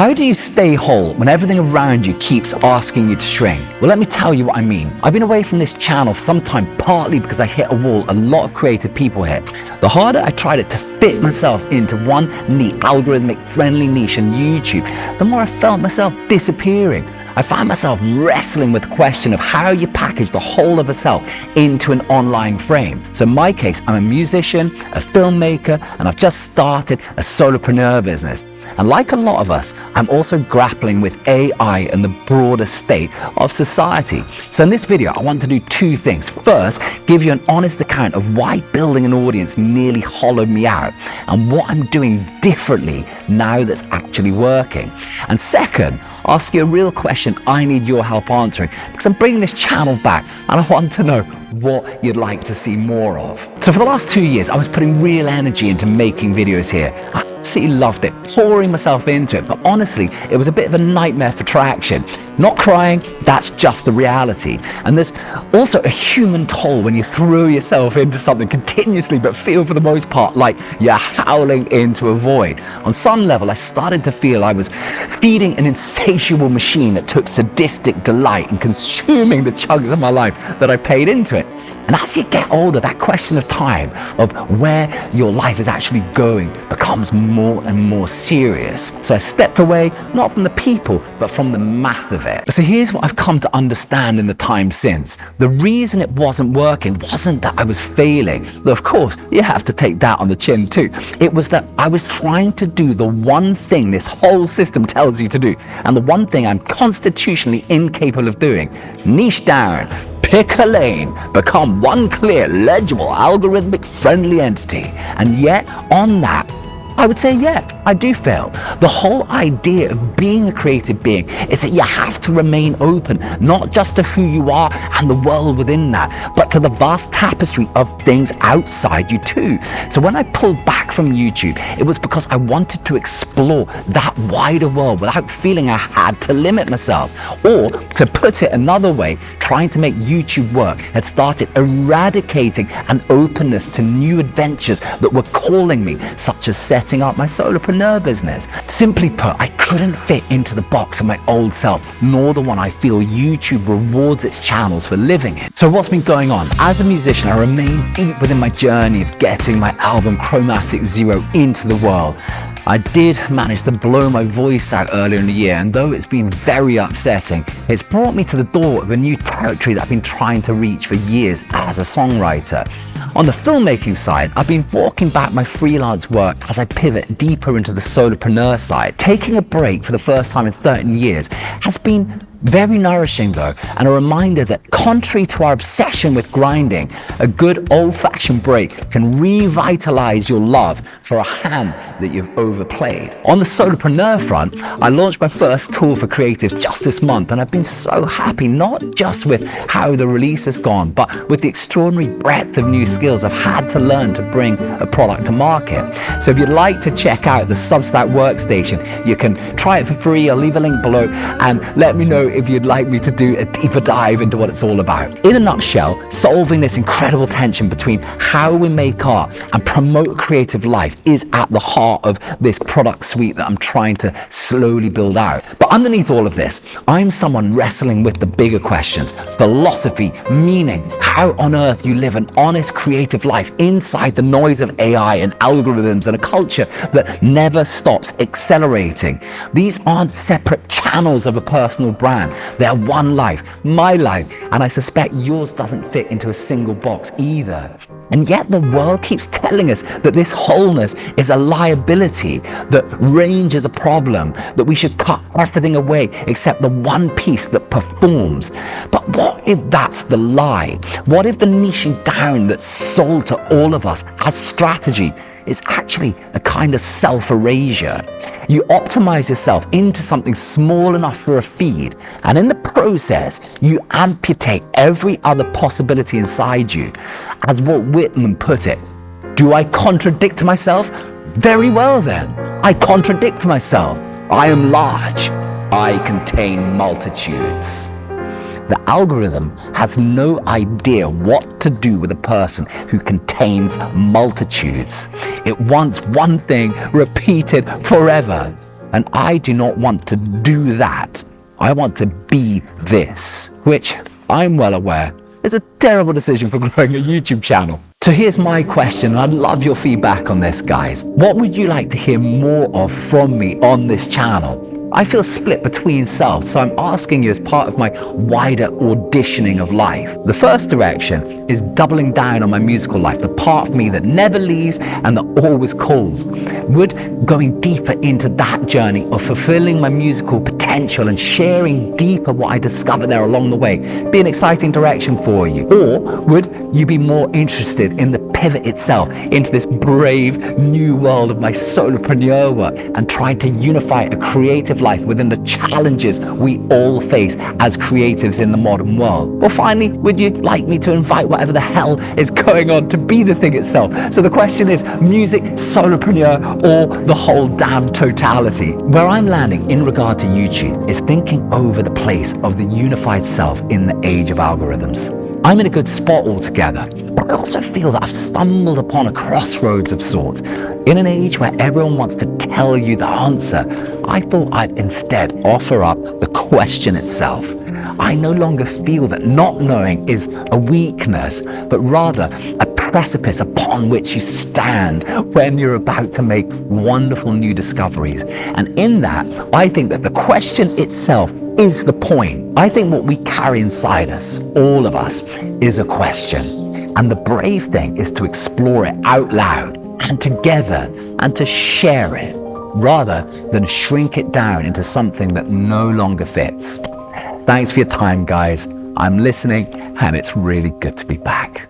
How do you stay whole when everything around you keeps asking you to shrink? Well, let me tell you what I mean. I've been away from this channel for some time, partly because I hit a wall a lot of creative people hit. The harder I tried it to fit myself into one neat, algorithmic, friendly niche on YouTube, the more I felt myself disappearing. I found myself wrestling with the question of how you package the whole of a self into an online frame. So in my case, I'm a musician, a filmmaker, and I've just started a solopreneur business. And like a lot of us, I'm also grappling with AI and the broader state of society. So in this video, I want to do two things. First, give you an honest account of why building an audience nearly hollowed me out and what I'm doing differently now that's actually working. And second, ask you a real question I need your help answering, because I'm bringing this channel back and I want to know what you'd like to see more of. So for the last 2 years, I was putting real energy into making videos here. I absolutely loved it, pouring myself into it, but honestly, it was a bit of a nightmare for traction. Not crying, that's just the reality. And there's also a human toll when you throw yourself into something continuously, but feel for the most part like you're howling into a void. On some level, I started to feel I was feeding an insatiable machine that took sadistic delight in consuming the chunks of my life that I paid into it. And as you get older, that question of time, of where your life is actually going, becomes more and more serious. So I stepped away, not from the people, but from the math of it. So here's what I've come to understand in the time since. The reason it wasn't working wasn't that I was failing, though of course you have to take that on the chin too. It was that I was trying to do the one thing this whole system tells you to do, and the one thing I'm constitutionally incapable of doing. Niche down. Pick a lane, become one clear, legible, algorithmic, friendly entity. And yet, on that, I would say, yeah, I do fail. The whole idea of being a creative being is that you have to remain open, not just to who you are and the world within that, but to the vast tapestry of things outside you too. So when I pulled back from YouTube, it was because I wanted to explore that wider world without feeling I had to limit myself. Or, to put it another way, trying to make YouTube work had started eradicating an openness to new adventures that were calling me, such as setting up my solopreneur business. Simply put, I couldn't fit into the box of my old self, nor the one I feel YouTube rewards its channels for living in. So what's been going on? As a musician, I remain deep within my journey of getting my album Chromatic into the world. I did manage to blow my voice out earlier in the year, and though it's been very upsetting, it's brought me to the door of a new territory that I've been trying to reach for years as a songwriter. On the filmmaking side, I've been walking back my freelance work as I pivot deeper into the solopreneur side. Taking a break for the first time in 13 years has been very nourishing though, and a reminder that contrary to our obsession with grinding, a good old-fashioned break can revitalize your love for a hand that you've overplayed. On the solopreneur front, I launched my first tool for creatives just this month, and I've been so happy, not just with how the release has gone, but with the extraordinary breadth of new skills I've had to learn to bring a product to market. So if you'd like to check out the Substack Workstation, you can try it for free. I'll leave a link below, and let me know if you'd like me to do a deeper dive into what it's all about. In a nutshell, solving this incredible tension between how we make art and promote creative life is at the heart of this product suite that I'm trying to slowly build out. But underneath all of this, I'm someone wrestling with the bigger questions: philosophy, meaning, how on earth you live an honest creative life inside the noise of AI and algorithms and a culture that never stops accelerating. These aren't separate channels of a personal brand. They're one life, my life, and I suspect yours doesn't fit into a single box either. And yet the world keeps telling us that this wholeness is a liability, that range is a problem, that we should cut everything away except the one piece that performs. But what if that's the lie? What if the niching down that's sold to all of us as strategy is actually a kind of self-erasure? You optimize yourself into something small enough for a feed, and in the process, you amputate every other possibility inside you. As Walt Whitman put it, do I contradict myself? Very well then, I contradict myself. I am large. I contain multitudes. The algorithm has no idea what to do with a person who contains multitudes. It wants one thing repeated forever. And I do not want to do that. I want to be this, which I'm well aware is a terrible decision for growing a YouTube channel. So here's my question, and I'd love your feedback on this, guys. What would you like to hear more of from me on this channel? I feel split between selves, so I'm asking you as part of my wider auditioning of life. The first direction is doubling down on my musical life, the part of me that never leaves and that always calls. Would going deeper into that journey of fulfilling my musical potential and sharing deeper what I discovered there along the way be an exciting direction for you? Or would you be more interested in the pivot itself into this brave new world of my solopreneur work and trying to unify a creative life within the challenges we all face as creatives in the modern world? Or finally, would you like me to invite whatever the hell is going on to be the thing itself? So the question is music, solopreneur, or the whole damn totality? Where I'm landing in regard to YouTube is thinking over the place of the unified self in the age of algorithms. I'm in a good spot altogether, but I also feel that I've stumbled upon a crossroads of sorts. In an age where everyone wants to tell you the answer, I thought I'd instead offer up the question itself. I no longer feel that not knowing is a weakness, but rather a precipice upon which you stand when you're about to make wonderful new discoveries. And in that, I think that the question itself is the point. I think what we carry inside us, all of us, is a question. And the brave thing is to explore it out loud and together and to share it, rather than shrink it down into something that no longer fits. Thanks for your time, guys. I'm listening, and it's really good to be back.